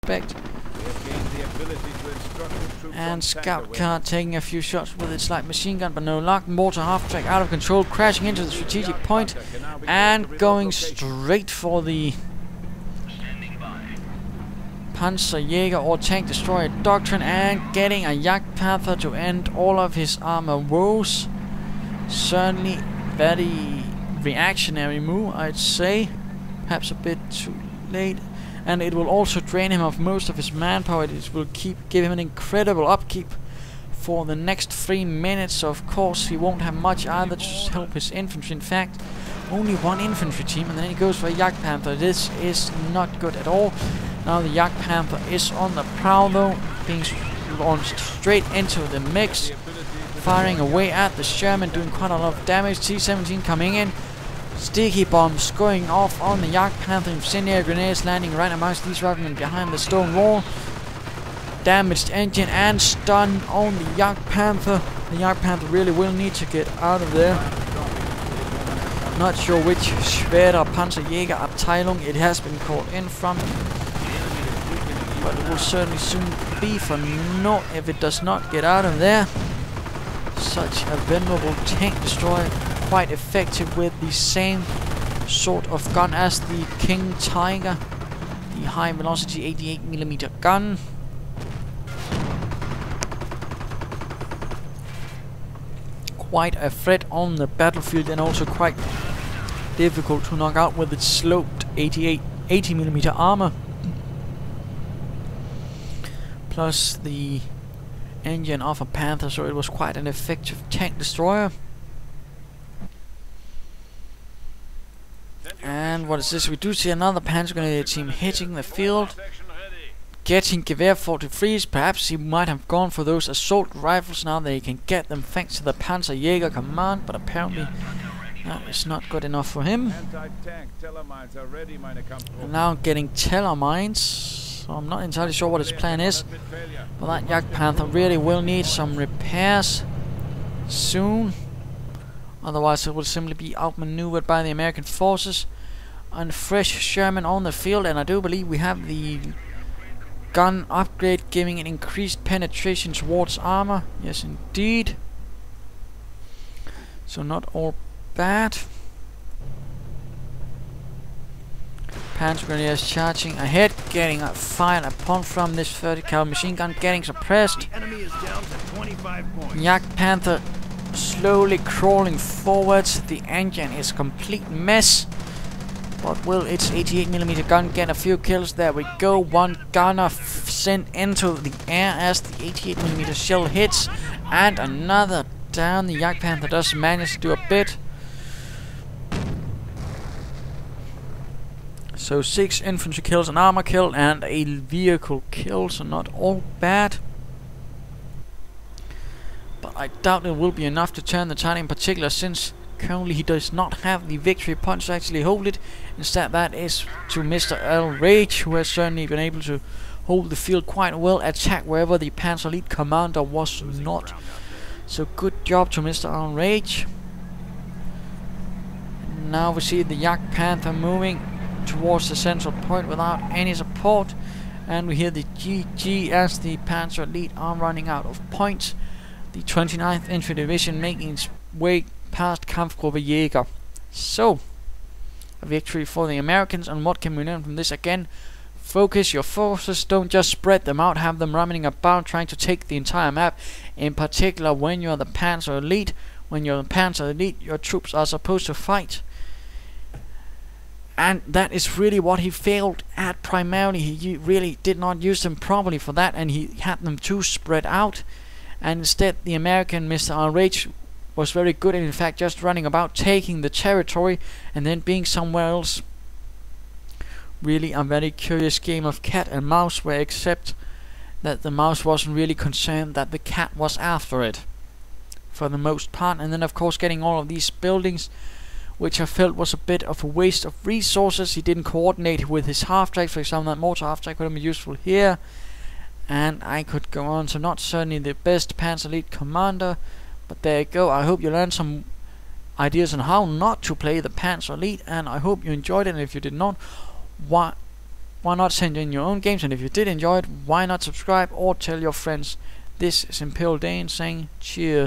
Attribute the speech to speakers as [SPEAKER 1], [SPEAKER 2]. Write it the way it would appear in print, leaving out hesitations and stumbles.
[SPEAKER 1] expect. And scout car taking a few shots with its light machine gun, but no luck. Mortar half-track out of control, crashing into the strategic point and going straight for the Panzer Jager or tank destroyer doctrine, and getting a Jagdpanther to end all of his armor woes. Certainly very reactionary move, I'd say. Perhaps a bit too late. And it will also drain him of most of his manpower. It will give him an incredible upkeep for the next 3 minutes. So of course he won't have much either to help his infantry. In fact, only one infantry team, and then he goes for a Jagdpanther. This is not good at all. Now the Jagdpanther is on the prowl though, being launched straight into the mix, firing away at the Sherman, doing quite a lot of damage. T-17 coming in. Sticky bombs going off on the Jagdpanther. Incendiary grenades landing right amongst these riflemen behind the stone wall. Damaged engine and stun on the Jagdpanther. The Jagdpanther really will need to get out of there. Not sure which Schwerter Panzer Jager Abteilung it has been called in from, but it will certainly soon be for no if it does not get out of there. Such a venerable tank destroyer, quite effective with the same sort of gun as the King Tiger, the high velocity 88mm gun. Quite a threat on the battlefield, and also quite difficult to knock out with its sloped 80mm armor, plus the engine of a Panther, so it was quite an effective tank destroyer. And what is this? We do see another Panzer Grenadier team hitting the field, getting Gewehr 43s. Perhaps he might have gone for those assault rifles. Now they can get them thanks to the Panzer Jager command, but apparently that is not good enough for him. And now getting Teller mines, so I'm not entirely sure what his plan is, but that Jagdpanther really will need some repairs soon. Otherwise it will simply be outmaneuvered by the American forces. And fresh Sherman on the field, and I do believe we have the gun upgrade giving it increased penetration towards armor. Yes indeed. So not all bad. Panzer Grenadiers charging ahead, getting fired upon from this 30 cal machine gun, getting suppressed. Jagdpanther slowly crawling forwards. The engine is a complete mess, but will its 88mm gun get a few kills? There we go. One gunner sent into the air as the 88mm shell hits, and another down. The Jagdpanther does manage to do a bit. So 6 infantry kills, an armor kill, and a vehicle kill, so not all bad. But I doubt it will be enough to turn the tide, in particular since currently he does not have the victory punch to actually hold it. Instead that is to Mr. Illrage, who has certainly been able to hold the field quite well, attack wherever the Panzer Elite commander was not. So good job to Mr. Illrage. Now we see the Jagdpanther moving towards the central point without any support, and we hear the GG as the Panzer Elite are running out of points. The 29th Infantry Division making its way past Kampfgruppe Jager. So, a victory for the Americans, and what can we learn from this? Again, focus your forces, don't just spread them out, have them running about trying to take the entire map. In particular, when you're the Panzer Elite, when you're the Panzer Elite, your troops are supposed to fight. And that is really what he failed at primarily. He really did not use them properly for that, and he had them too spread out. And instead the American Mr. Illrage was very good at, in fact, just running about, taking the territory and then being somewhere else. Really a very curious game of cat and mouse, where except that the mouse wasn't really concerned that the cat was after it for the most part. And then of course getting all of these buildings, which I felt was a bit of a waste of resources. He didn't coordinate with his half-track. For example, that mortar half-track would have been useful here, and I could go on. So not certainly the best Panzer Elite commander, but there you go. I hope you learned some ideas on how not to play the Panzer Elite, and I hope you enjoyed it. And if you did not, why not send in your own games? And if you did enjoy it, why not subscribe or tell your friends? This is Imperial Dane saying cheers.